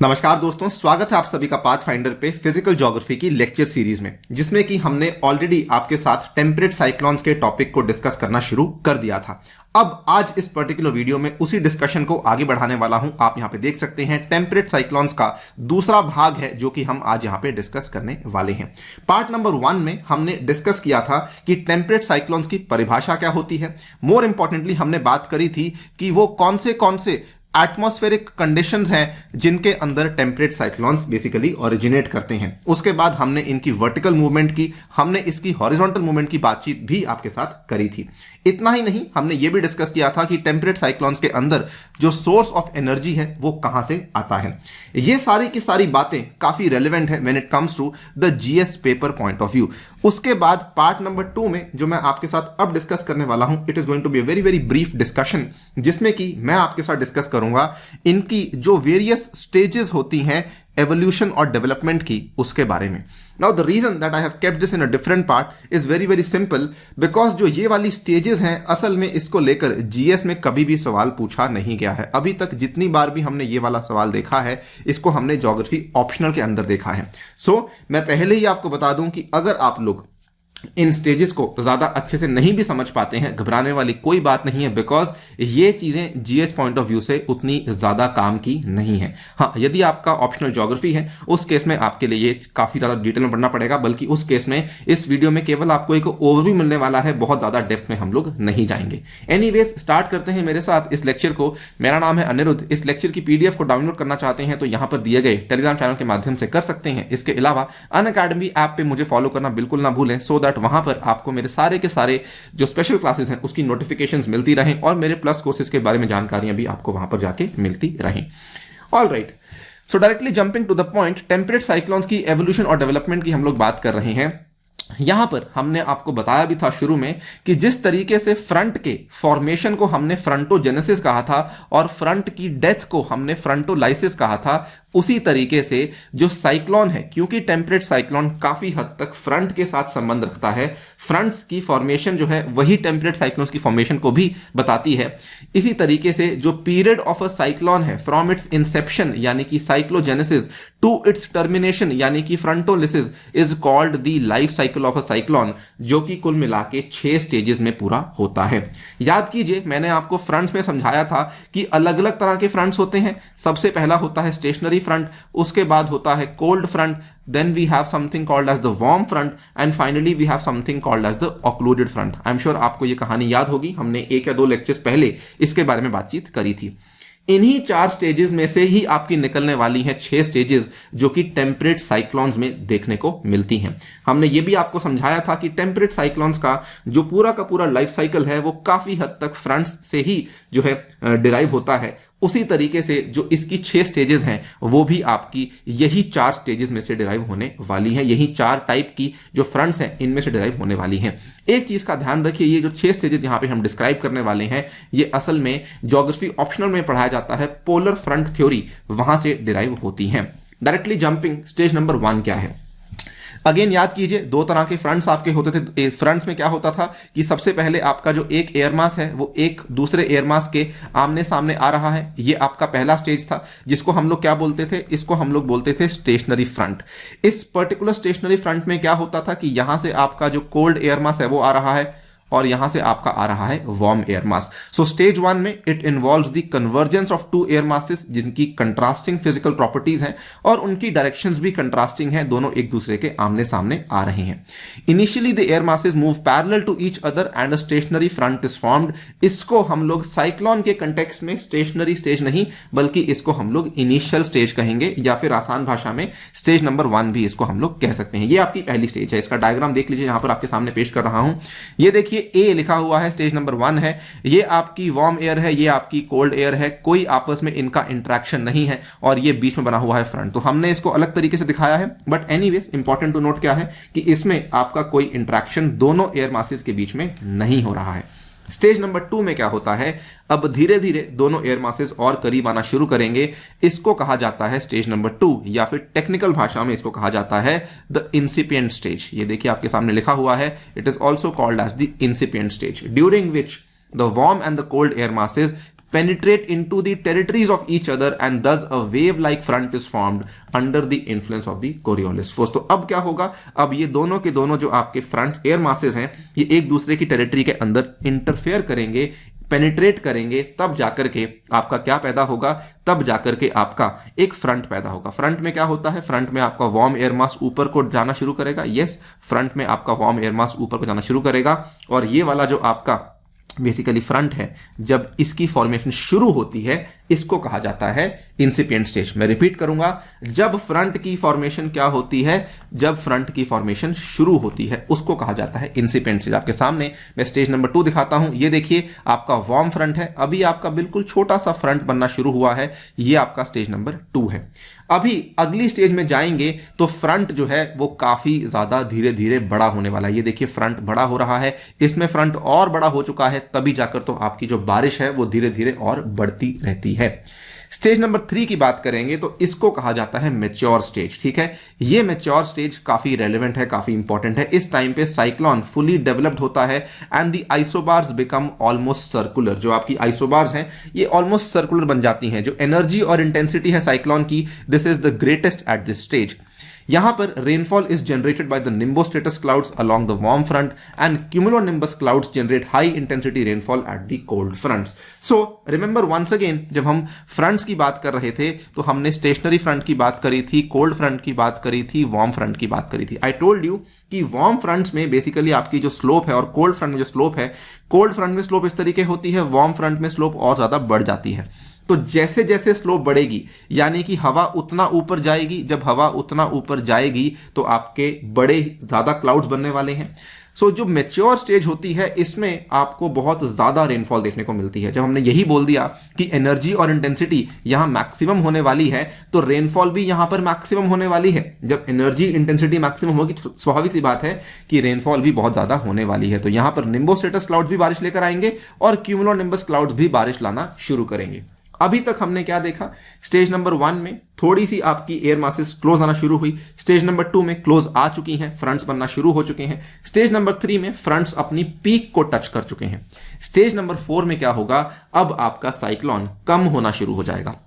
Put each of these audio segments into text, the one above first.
नमस्कार दोस्तों, स्वागत है आप सभी का पाथफाइंडर पे फिजिकल ज्योग्राफी की लेक्चर सीरीज में, जिसमें कि हमने ऑलरेडी आपके साथ टेम्परेट साइक्लोन्स के टॉपिक को डिस्कस करना शुरू कर दिया था। अब आज इस पर्टिकुलर वीडियो में उसी डिस्कशन को आगे बढ़ाने वाला हूं। आप यहां पे देख सकते हैं टेम्परेट साइक्लोन्स का दूसरा भाग है जो कि हम आज यहां पे डिस्कस करने वाले हैं। पार्ट नंबर 1 में हमने डिस्कस किया था कि टेम्परेट साइक्लोन्स की परिभाषा क्या होती है। मोर इंपॉर्टेंटली हमने बात करी थी कि वो कौन से एटमॉस्फेरिक कंडीशंस हैं जिनके अंदर टेम्परेट साइक्लोन्स बेसिकली ओरिजिनेट करते हैं। उसके बाद हमने इनकी वर्टिकल मूवमेंट की, हमने इसकी हॉरिजॉन्टल मूवमेंट की बातचीत भी आपके साथ करी थी। इतना ही नहीं, हमने ये भी डिस्कस किया था कि टेम्परेट साइक्लोन्स के अंदर जो सोर्स ऑफ एनर्जी है वो कहां से आता है। ये सारी की सारी बातें काफी रेलिवेंट है when it comes to the GS paper point of view. उसके बाद पार्ट नंबर 2 में जो मैं आपके साथ अब डिस्कस करने वाला हूं, it is going to be a very very brief discussion, जिसमें कि मैं आपके साथ डिस्कस करूंगा इनकी जो वेरियस स्टेजेस होती हैं एवोल्यूशन और डेवलपमेंट की, उसके बारे में। Now the reason that I have kept this in a different part is very very simple, because जो ये वाली स्टेजेस हैं असल में इसको लेकर जीएस में कभी भी सवाल पूछा नहीं गया है। अभी तक जितनी बार भी हमने ये वाला सवाल देखा है, इसको हमने ज्योग्राफी ऑप्शनल के अंदर देखा है। सो मैं पहले ही आपको बता दूं कि अगर आप लोग इन स्टेजेस को ज्यादा अच्छे से नहीं भी समझ पाते हैं, घबराने वाली कोई बात नहीं है, बिकॉज ये चीजें जीएस पॉइंट ऑफ व्यू से उतनी ज्यादा काम की नहीं है। हाँ, यदि आपका ऑप्शनल ज्योग्राफी है उस केस में आपके लिए ये काफी ज्यादा डिटेल में पढ़ना पड़ेगा, बल्कि उस केस में इस वीडियो में केवल आपको एक ओवरव्यू मिलने वाला है, बहुत ज्यादा डेप्थ में हम लोग नहीं जाएंगे। एनीवेज, स्टार्ट करते हैं मेरे साथ इस लेक्चर को। मेरा नाम है अनिरुद्ध। इस लेक्चर की पीडीएफ को डाउनलोड करना चाहते हैं तो यहां पर दिए गए टेलीग्राम चैनल के माध्यम से कर सकते हैं। इसके अलावा अनअकैडमी ऐप पे मुझे फॉलो करना बिल्कुल ना भूलें, सो दैट वहां पर आपको मेरे सारे के सारे जो स्पेशल क्लासेस हैं उसकी नोटिफिकेशंस मिलती रहें और मेरे प्लस कोर्सेज के बारे में जानकारियां भी आपको वहां पर जाके मिलती रहें। All right, so directly jumping to the point, temperate cyclones की एवोल्यूशन और डेवलपमेंट की हम लोग बात कर रहे हैं। यहां पर हमने आपको बताया भी था शुरू में कि जिस तरीके से फ्रंट के फॉर्मेशन को हमने फ्रंटोजेनेसिस कहा था और फ्रंट की डेथ को हमने फ्रंटोलाइसिस कहा था, उसी तरीके से जो साइक्लोन है, क्योंकि टेम्परेट साइक्लोन काफी हद तक फ्रंट के साथ संबंध रखता है, फ्रंट्स की फॉर्मेशन जो है वही टेम्परेट साइक्लोन्स की फॉर्मेशन को भी बताती है। इसी तरीके से जो पीरियड ऑफ अ साइक्लोन है फ्रॉम इट्स इंसेप्शन यानी कि साइक्लोजेनेसिस टू इट्स टर्मिनेशन यानी कि फ्रंटोलिसिस is called the life cycle of a cyclone, जो कि कुल मिला के 6 स्टेजेस में पूरा होता है। याद कीजिए, मैंने आपको फ्रंट्स में समझाया था कि अलग अलग तरह के फ्रंट्स होते हैं। सबसे पहला होता है स्टेशनरी फ्रंट, उसके बाद होता है cold front, then we have something called as the warm front and finally we have something called as the occluded front। I am sure आपको ये कहानी याद होगी, हमने 1 या 2 लेक्चर्स पहले इसके बारे में बातचीत करी थी। इन्हीं 4 स्टेजेस में से ही आपकी निकलने वाली हैं 6 स्टेजेस जो कि टेम्परेट साइक्लोन्स में देखने को मिलती हैं। हमने ये भी आपको समझाया था कि टेम्परेट साइक्लोन्स का जो पूरा का पूरा लाइफ साइकिल है वो काफी हद तक फ्रंट्स से ही जो है डिराइव होता है। उसी तरीके से जो इसकी 6 स्टेजेस हैं वो भी आपकी यही 4 स्टेजेस में से डिराइव होने वाली हैं। यही 4 टाइप की जो फ्रंट्स हैं इनमें से डिराइव होने वाली हैं। एक चीज का ध्यान रखिए, ये जो 6 स्टेजेस यहां पे हम डिस्क्राइब करने वाले हैं ये असल में ज्योग्राफी ऑप्शनल में पढ़ाया जाता है, पोलर फ्रंट थ्योरी वहां से डिराइव होती हैं। डायरेक्टली जंपिंग, स्टेज नंबर 1 क्या है? अगेन याद कीजिए, 2 तरह के फ्रंट्स आपके होते थे। फ्रंट्स में क्या होता था कि सबसे पहले आपका जो एक एयर मास है वो एक दूसरे एयर मास के आमने सामने आ रहा है, ये आपका पहला स्टेज था, जिसको हम लोग क्या बोलते थे? इसको हम लोग बोलते थे स्टेशनरी फ्रंट। इस पर्टिकुलर स्टेशनरी फ्रंट में क्या होता था कि यहां से आपका जो कोल्ड एयर मास है वो आ रहा है और यहां से आपका आ रहा है वार्म एयर मास। सो स्टेज 1 में it involves the convergence of 2 air masses जिनकी कंट्रास्टिंग फिजिकल प्रॉपर्टीज हैं और उनकी डायरेक्शंस भी कंट्रास्टिंग हैं, दोनों एक दूसरे के आमने सामने आ रहे हैं। Initially the air masses move parallel to each other and a stationary front is formed. इसको हम लोग साइक्लोन के कंटेक्स्ट में स्टेशनरी स्टेज नहीं बल्कि इसको हम लोग इनिशियल स्टेज कहेंगे, या फिर आसान भाषा में स्टेज नंबर 1 भी इसको हम लोग कह सकते हैं। ये आपकी पहली स्टेज है। इसका डायग्राम देख लीजिए, यहां पर आपके सामने पेश कर रहा हूं। ये देखिए ए लिखा हुआ है, स्टेज नंबर 1 है। ये आपकी वार्म एयर है, ये आपकी कोल्ड एयर है, कोई आपस में इनका इंटरेक्शन नहीं है और ये बीच में बना हुआ है फ्रंट। तो हमने इसको अलग तरीके से दिखाया है, but anyways important to note क्या है कि इसमें आपका कोई इंटरेक्शन दोनों एयर मासेस के बीच में नहीं हो रहा है। स्टेज नंबर 2 में क्या होता है? अब धीरे धीरे दोनों एयर मासेस और करीब आना शुरू करेंगे। इसको कहा जाता है स्टेज नंबर 2, या फिर टेक्निकल भाषा में इसको कहा जाता है द इंसिपिएंट स्टेज। ये देखिए आपके सामने लिखा हुआ है, it is also called as the incipient stage, during which the warm and the cold air masses penetrate into the territories of each other and thus a wave-like front is formed under the influence of the Coriolis force। तो अब क्या होगा, अब ये दोनों के दोनों जो आपके फ्रंट एयर मासेस हैं ये एक दूसरे की टेरिटरी के अंदर इंटरफेयर करेंगे, पेनिट्रेट करेंगे, तब जाकर के आपका क्या पैदा होगा, तब जाकर के आपका एक फ्रंट पैदा होगा। फ्रंट में क्या होता है, फ्रंट में आपका वार्म एयर मास ऊपर को जाना शुरू करेगा। यस, फ्रंट में आपका वार्म एयर मास ऊपर को जाना शुरू करेगा और ये वाला जो आपका बेसिकली फ्रंट है, जब इसकी फॉर्मेशन शुरू होती है इसको कहा जाता है इंसिपिएंट स्टेज। मैं रिपीट करूंगा, जब फ्रंट की फॉर्मेशन क्या होती है, जब फ्रंट की फॉर्मेशन शुरू होती है उसको कहा जाता है इंसिपिएंट स्टेज। आपके सामने मैं स्टेज नंबर 2 दिखाता हूं। ये देखिए आपका वार्म फ्रंट है, अभी आपका बिल्कुल छोटा सा फ्रंट बनना शुरू हुआ है, ये आपका स्टेज नंबर 2 है। अभी अगली स्टेज में जाएंगे तो फ्रंट जो है वो काफी ज्यादा धीरे धीरे बड़ा होने वाला है। ये देखिए फ्रंट बड़ा हो रहा है, इसमें फ्रंट और बड़ा हो चुका है, तभी जाकर तो आपकी जो बारिश है वो धीरे धीरे और बढ़ती रहती है। स्टेज नंबर 3 की बात करेंगे तो इसको कहा जाता है मैच्योर स्टेज। ठीक है, ये मैच्योर स्टेज काफी रेलेवेंट है, काफी इंपॉर्टेंट है। इस टाइम पे साइक्लोन फुली डेवलप्ड होता है and the isobars become almost circular. जो आपकी आइसोबार्स हैं ये ऑलमोस्ट सर्कुलर बन जाती हैं। जो एनर्जी और इंटेंसिटी है साइक्लोन की, this is the greatest at this stage. यहां पर rainfall is generated by the nimbostratus clouds along the warm front and cumulonimbus clouds generate high intensity rainfall at the cold fronts. So remember once again, जब हम fronts की बात कर रहे थे तो हमने स्टेशनरी फ्रंट की बात करी थी, कोल्ड फ्रंट की बात करी थी, वार्म फ्रंट की बात करी थी। आई टोल्ड यू कि वार्म फ्रंट्स में बेसिकली आपकी जो स्लोप है और कोल्ड फ्रंट में जो स्लोप है, कोल्ड फ्रंट में स्लोप इस तरीके होती है, वार्म फ्रंट में स्लोप और ज्यादा बढ़ जाती है। तो जैसे जैसे स्लोप बढ़ेगी यानी कि हवा उतना ऊपर जाएगी, जब हवा उतना ऊपर जाएगी तो आपके बड़े ज्यादा क्लाउड्स बनने वाले हैं। सो जो मैच्योर स्टेज होती है इसमें आपको बहुत ज्यादा रेनफॉल देखने को मिलती है। जब हमने यही बोल दिया कि एनर्जी और इंटेंसिटी यहां मैक्सिमम होने वाली है तो रेनफॉल भी यहां पर मैक्सिमम होने वाली है। जब एनर्जी इंटेंसिटी मैक्सिमम होगी तो स्वाभाविक सी बात है कि रेनफॉल भी बहुत ज्यादा होने वाली है। तो यहां पर निम्बोस्ट्रेटस क्लाउड्स भी बारिश लेकर आएंगे और क्यूमुलोनिम्बस क्लाउड्स भी बारिश लाना शुरू करेंगे। अभी तक हमने क्या देखा, स्टेज नंबर 1 में थोड़ी सी आपकी एयर मासेस क्लोज आना शुरू हुई, स्टेज नंबर 2 में क्लोज आ चुकी हैं, फ्रंट्स बनना शुरू हो चुके हैं, स्टेज नंबर 3 में फ्रंट्स अपनी पीक को टच कर चुके हैं। स्टेज नंबर 4 में क्या होगा, अब आपका साइक्लोन कम होना शुरू हो जाएगा।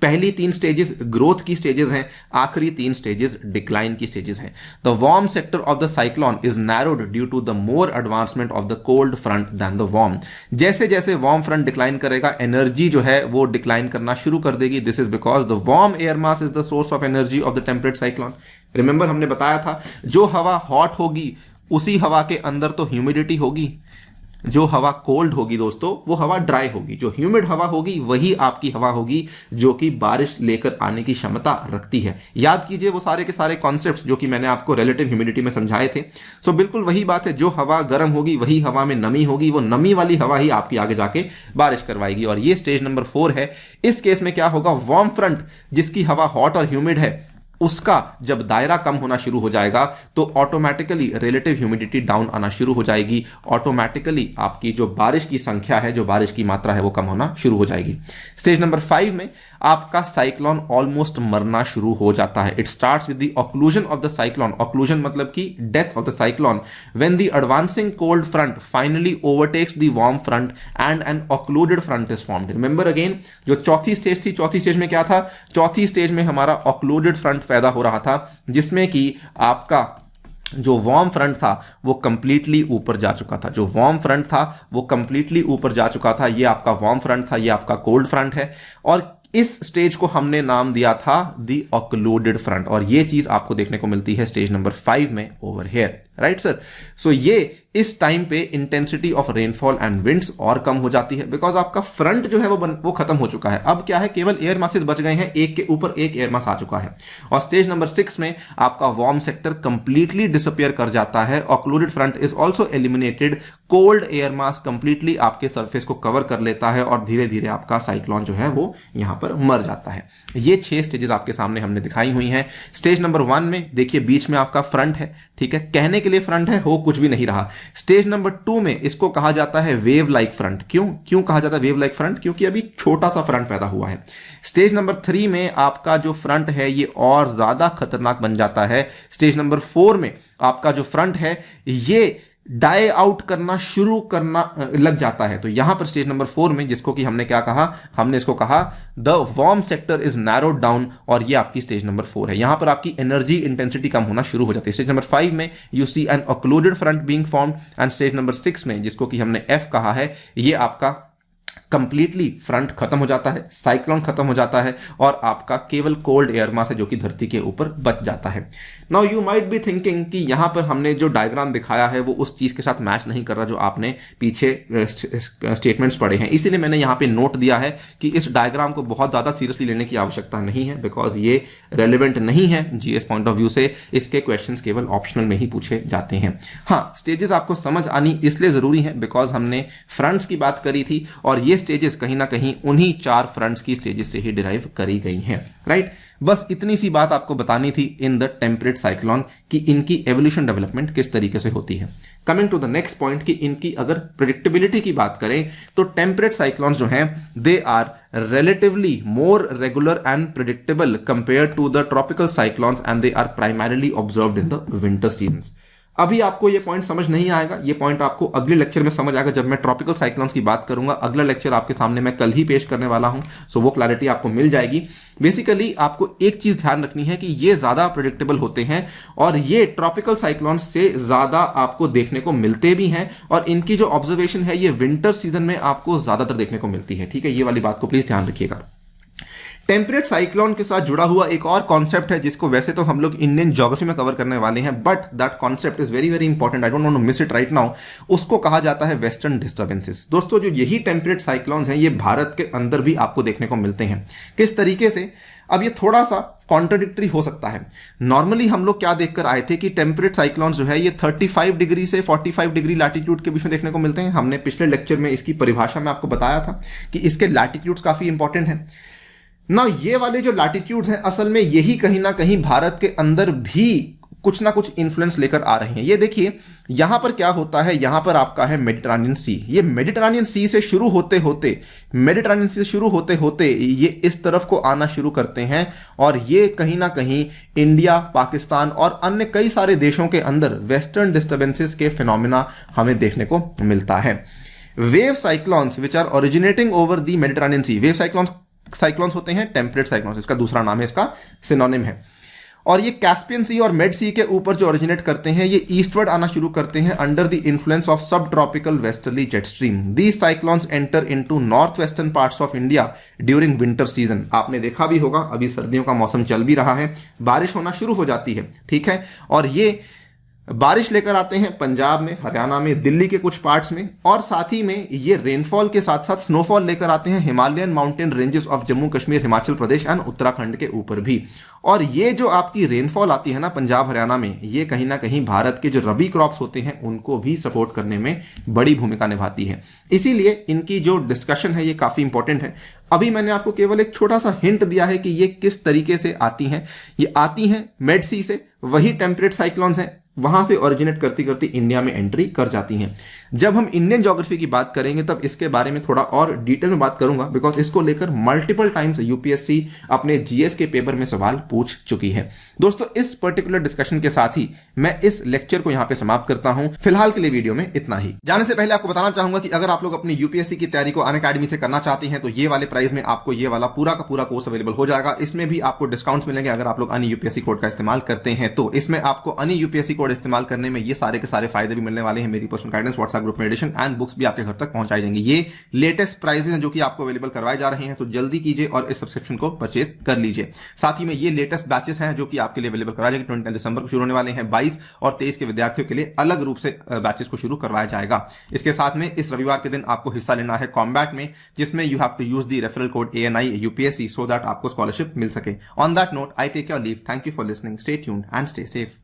पहली 3 स्टेजेस ग्रोथ की स्टेजेस हैं, आखिरी 3 स्टेजेस डिक्लाइन की स्टेजेस हैं। The warm sector of the cyclone is narrowed due to the more advancement of the cold front than the warm. जैसे जैसे वार्म फ्रंट डिक्लाइन करेगा एनर्जी जो है वो डिक्लाइन करना शुरू कर देगी। This is because the warm air mass is the source of energy of the temperate cyclone. Remember हमने बताया था जो हवा हॉट होगी उसी हवा के अंदर तो ह्यूमिडिटी होगी, जो हवा कोल्ड होगी दोस्तों वो हवा ड्राई होगी, जो ह्यूमिड हवा होगी वही आपकी हवा होगी जो कि बारिश लेकर आने की क्षमता रखती है। याद कीजिए वो सारे के सारे कॉन्सेप्ट्स जो कि मैंने आपको रिलेटिव ह्यूमिडिटी में समझाए थे। सो बिल्कुल वही बात है, जो हवा गर्म होगी वही हवा में नमी होगी, वो नमी वाली हवा ही आपकी आगे जाके बारिश करवाएगी। और ये स्टेज नंबर 4 है। इस केस में क्या होगा, वार्म फ्रंट जिसकी हवा हॉट और ह्यूमिड है उसका जब दायरा कम होना शुरू हो जाएगा तो ऑटोमेटिकली रिलेटिव ह्यूमिडिटी डाउन आना शुरू हो जाएगी। ऑटोमेटिकली आपकी जो बारिश की संख्या है, जो बारिश की मात्रा है वो कम होना शुरू हो जाएगी। स्टेज नंबर 5 में आपका साइक्लोन ऑलमोस्ट मरना शुरू हो जाता है। It starts with the occlusion of the cyclone. Occlusion मतलब कि death of the cyclone when the advancing cold front finally overtakes the warm front and an occluded front is formed. Remember again, जो चौथी stage थी, चौथी stage में क्या था, चौथी स्टेज में हमारा ऑक्लूडेड फ्रंट पैदा हो रहा था जिसमें कि आपका जो वार्म फ्रंट था वो कंप्लीटली ऊपर जा चुका था। जो वार्म फ्रंट था वो कंप्लीटली ऊपर जा चुका था। ये आपका वार्म फ्रंट था, ये आपका कोल्ड फ्रंट है और इस स्टेज को हमने नाम दिया था द ऑक्लूडेड फ्रंट। और ये चीज आपको देखने को मिलती है स्टेज नंबर 5 में ओवर हियर, राइट सर। सो ये इस टाइम पे intensity of rainfall and winds और कम हो जाती है बिकॉज आपका फ्रंट जो है वो खत्म हो चुका है। अब क्या है, केवल एयर मासेस बच गए हैं, एक के ऊपर एक एयर मास आ चुका है। और स्टेज नंबर 6 में आपका वार्म सेक्टर कंप्लीटली डिसअपियर कर जाता है। Occluded front is also eliminated, cold air mass completely आपके सरफेस को कवर कर लेता है और धीरे धीरे आपका साइक्लोन जो है वो यहां पर मर जाता है। ये 6 स्टेजेस आपके सामने हमने दिखाई हुई हैं। स्टेज नंबर 1 में देखिए बीच में आपका फ्रंट है, ठीक है, कहने के लिए फ्रंट है, हो कुछ भी नहीं रहा। स्टेज नंबर 2 में इसको कहा जाता है वेव लाइक फ्रंट। क्यों कहा जाता है वेव लाइक फ्रंट, क्योंकि अभी छोटा सा फ्रंट पैदा हुआ है। स्टेज नंबर 3 में आपका जो फ्रंट है ये और ज्यादा खतरनाक बन जाता है। स्टेज नंबर 4 में आपका जो फ्रंट है ये डाई आउट करना शुरू करना लग जाता है। तो यहां पर स्टेज नंबर 4 में जिसको कि हमने क्या कहा, हमने इसको कहा the warm sector is narrowed down, और ये आपकी स्टेज नंबर 4 है। यहां पर आपकी एनर्जी इंटेंसिटी कम होना शुरू हो जाती है। स्टेज नंबर 5 में you see an occluded front being formed, and stage number 6 में जिसको कि हमने एफ कहा है, ये आपका कंप्लीटली फ्रंट खत्म हो जाता है, साइक्लोन खत्म हो जाता है, और आपका केवल कोल्ड एयर मास है जो कि धरती के ऊपर बच जाता है। Now you might be thinking कि यहां पर हमने जो डायग्राम दिखाया है वो उस चीज के साथ मैच नहीं कर रहा जो आपने पीछे स्टेटमेंट्स पढ़े हैं, इसीलिए मैंने यहां पे नोट दिया है कि इस डायग्राम को बहुत ज्यादा सीरियसली लेने की आवश्यकता नहीं है, बिकॉज ये रेलिवेंट नहीं है जीएस पॉइंट ऑफ व्यू से। इसके क्वेश्चंस केवल ऑप्शनल में ही पूछे जाते हैं। हाँ, स्टेजेस आपको समझ आनी इसलिए जरूरी है बिकॉज हमने फ्रंट्स की बात करी थी, और ये स्टेजेस कहीं ना कहीं उन्हीं 4 फ्रंट्स की स्टेजेस से ही डिराइव करी गई हैं, राइट। बस इतनी सी बात आपको बतानी थी इन द टेम्परेट साइक्लोन कि इनकी एवोल्यूशन डेवलपमेंट किस तरीके से होती है। Coming to the next point कि इनकी अगर प्रेडिक्टेबिलिटी की बात करें तो टेम्परेट साइक्लोन्स जो हैं they are relatively more regular and predictable compared to the tropical cyclones, and they are primarily observed in the winter seasons. अभी आपको ये पॉइंट समझ नहीं आएगा, ये पॉइंट आपको अगले लेक्चर में समझ आएगा जब मैं ट्रॉपिकल साइक्लोन्स की बात करूंगा। अगला लेक्चर आपके सामने मैं कल ही पेश करने वाला हूं, सो वो क्लैरिटी आपको मिल जाएगी। बेसिकली आपको एक चीज ध्यान रखनी है कि ये ज्यादा प्रेडिक्टेबल होते हैं, और ये ट्रॉपिकल साइक्लोन्स से ज्यादा आपको देखने को मिलते भी हैं, और इनकी जो ऑब्जर्वेशन है ये विंटर सीजन में आपको ज्यादातर देखने को मिलती है। ठीक है, ये वाली बात को प्लीज ध्यान रखिएगा। टेम्परेट साइक्लोन के साथ जुड़ा हुआ एक और कॉन्सेप्ट है जिसको वैसे तो हम लोग इंडियन ज्योग्राफी में कवर करने वाले हैं, but that concept is very very important, I don't want to miss it right now. उसको कहा जाता है वेस्टर्न डिस्टर्बेंसेस। दोस्तों, जो यही टेम्परेट साइक्लोन्स हैं ये भारत के अंदर भी आपको देखने को मिलते हैं। किस तरीके से? अब ये थोड़ा सा कॉन्ट्राडिक्टरी हो सकता है। नॉर्मली हम लोग क्या देखकर आए थे कि टेम्परेट साइक्लोन्स जो है ये 35 डिग्री से 45 डिग्री लैटिट्यूड के बीच में देखने को मिलते हैं। हमने पिछले लेक्चर में इसकी परिभाषा में आपको बताया था कि इसके लैटिट्यूड्स काफी इंपॉर्टेंट हैं ना। ये वाले जो लैटिट्यूड्स हैं असल में यही कहीं ना कहीं भारत के अंदर भी कुछ ना कुछ इन्फ्लुएंस लेकर आ रहे हैं। ये देखिए यहां पर क्या होता है, यहां पर आपका है मेडिटरेनियन सी। ये मेडिटरेनियन सी से शुरू होते होते ये इस तरफ को आना शुरू करते हैं, और ये कहीं ना कहीं इंडिया, पाकिस्तान और अन्य कई सारे देशों के अंदर वेस्टर्न डिस्टर्बेंसेस के फिनोमिना हमें देखने को मिलता है। Wave cyclones which are originating over the Mediterranean sea, wave cyclones होते हैं टेम्परेट साइक्लोन्स, इसका दूसरा नाम है, इसका सिनोनिम है। और ये कैस्पियन सी और मेड सी के ऊपर जो ओरिजिनेट करते हैं ये ईस्टवर्ड आना शुरू करते हैं अंडर द इन्फ्लुएंस ऑफ सब tropical westerly jet stream. These cyclones enter into north western parts of India during winter season. आपने देखा भी होगा अभी सर्दियों का मौसम चल भी रहा है, बारिश होना शुरू हो जाती है, ठीक है, और ये बारिश लेकर आते हैं पंजाब में, हरियाणा में, दिल्ली के कुछ पार्ट्स में, और साथ ही में ये रेनफॉल के साथ साथ स्नोफॉल लेकर आते हैं Himalayan mountain ranges of Jammu Kashmir, Himachal Pradesh and Uttarakhand के ऊपर भी। और ये जो आपकी रेनफॉल आती है ना पंजाब हरियाणा में, ये कहीं ना कहीं भारत के जो रबी क्रॉप्स होते हैं उनको भी सपोर्ट करने में बड़ी भूमिका निभाती है। इसीलिए इनकी जो डिस्कशन है ये काफी इंपॉर्टेंट है। अभी मैंने आपको केवल एक छोटा सा हिंट दिया है कि ये किस तरीके से आती हैं। ये आती हैं मेड सी से, वही टेम्परेट साइक्लोन्स हैं, वहां से ओरिजिनेट करती करती इंडिया में एंट्री कर जाती हैं। जब हम इंडियन ज्योग्राफी की बात करेंगे तब इसके बारे में थोड़ा और डिटेल में बात करूंगा, बिकॉज इसको लेकर मल्टीपल टाइम्स यूपीएससी अपने जीएस के पेपर में सवाल पूछ चुकी है। दोस्तों, इस पर्टिकुलर डिस्कशन के साथ ही मैं इस लेक्चर को यहां पे समाप्त करता हूं। फिलहाल के लिए वीडियो में इतना ही। जाने से पहले आपको बताना चाहूंगा कि अगर आप लोग अपनी यूपीएससी की तैयारी को अनअकैडमी से करना चाहते हैं तो ये वाले प्राइस में आपको ये वाला पूरा का पूरा कोर्स अवेलेबल हो जाएगा। इसमें भी आपको डिस्काउंट्स मिलेंगे अगर आप लोग अनि यूपीएससी कोड का इस्तेमाल करते हैं तो। इसमें आपको अनि यूपीएससी कोड इस्तेमाल करने में ये सारे के सारे फायदे भी मिलने वाले हैं। मेरी पर्सनल गाइडेंस, व्हाट्सएप ग्रुप में एडिशन एंड बुक्स भी आपके घर तक पहुंचाई जाएंगी। ये लेटेस्ट प्राइसेस हैं जो कि आपको अवेलेबल करवाए जा रहे हैं, तो जल्दी कीजिए और इस सब्सक्रिप्शन को परचेज कर लीजिए। साथ ही में ये लेटेस्ट बैचेस हैं जो कि आपके लिए अवेलेबल करवाए जाएंगे। 29 दिसंबर को शुरू होने वाले हैं। 22 और 23 के विद्यार्थियों के लिए अलग रूप से बैचेस को शुरू करवाया जाएगा। इसके साथ में इस रविवार के दिन आपको हिस्सा लेना है कॉम्बैट में, जिसमें you have to use the referral code ANI UPSC so that आपको स्कॉलरशिप मिल सके। On that note I take your leave. Thank you for listening. Stay tuned and stay safe.